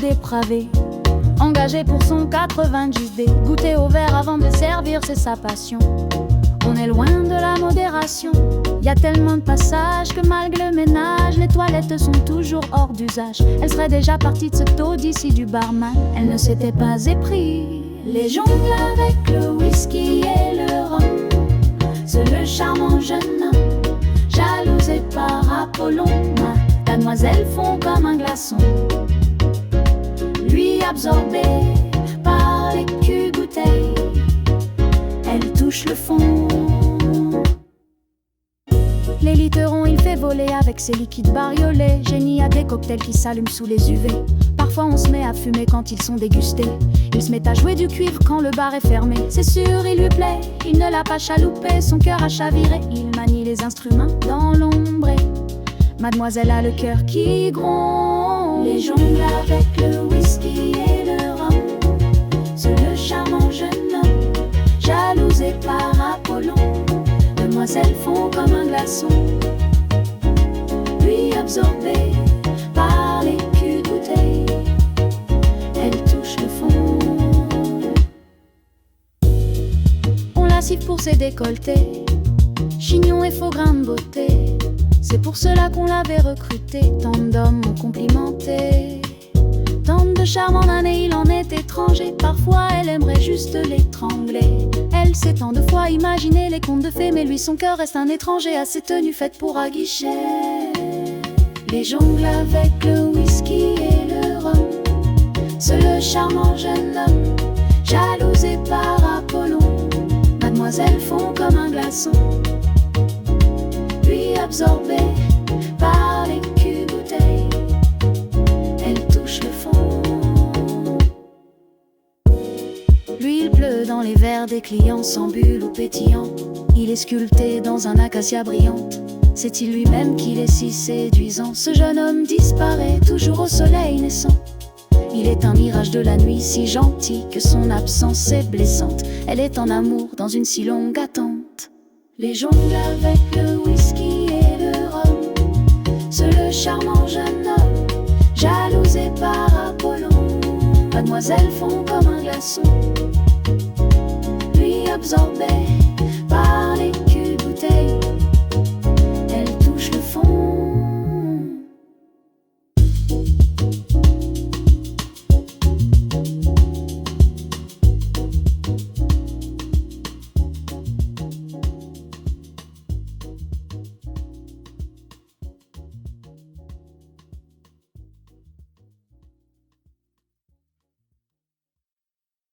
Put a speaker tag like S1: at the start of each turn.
S1: dépravé, engagé pour son 90D. Goûter au verre avant de servir, c'est sa passion. On est loin de la modération. Y a tellement de passages que malgré le ménage, les toilettes sont toujours hors d'usage. Elle serait déjà partie de ce taudis d'ici du barman. Elle ne s'était pas épris. Les jongles avec le whisky et le rhum. C'est le charmant jeune homme, jalousé par Apollon. Mademoiselle fond comme un glaçon, lui absorbé par les culs-bouteilles. Elle touche le fond. Les literons il fait voler avec ses liquides bariolés. Génie a des cocktails qui s'allument sous les UV. Parfois on se met à fumer quand ils sont dégustés. Il se met à jouer du cuivre quand le bar est fermé. C'est sûr il lui plaît, il ne l'a pas chaloupé. Son cœur a chaviré, il manie les instruments dans l'ombre. Mademoiselle a le cœur qui gronde. Les jongles avec le whisky et le rhum. C'est le charmant jeune homme, jalousé par Apollon. Demoiselles fond comme un glaçon, lui absorbé par les culs-bouteilles. Elle touche le fond. On la siffle pour ses décolletés, chignon et faux grains de beauté. C'est pour cela qu'on l'avait recruté. Tant d'hommes ont complimenté, tant de charme en année, il en est étranger. Parfois elle aimerait juste l'étrangler. Elle s'est tant de fois imaginé les contes de fées, mais lui son cœur reste un étranger à ses tenues faites pour aguicher. Les jongles avec le whisky et le rhum. C'est le charmant jeune homme, jalousé par Apollon. Mademoiselle fond comme un glaçon, lui absorbé par les culs-bouteilles. Elle touche le fond. Lui il pleut dans les verres des clients, sans bulle ou pétillant. Il est sculpté dans un acacia brillante. C'est-il lui-même qu'il est si séduisant? Ce jeune homme disparaît toujours au soleil naissant. Il est un mirage de la nuit si gentil que son absence est blessante. Elle est en amour dans une si longue attente. Les jongles avec le whisky et le rhum. C'est le charmant jeune homme, jalousé par Apollon. Mademoiselle fond comme un glaçon, lui absorbé par les culs-bouteilles.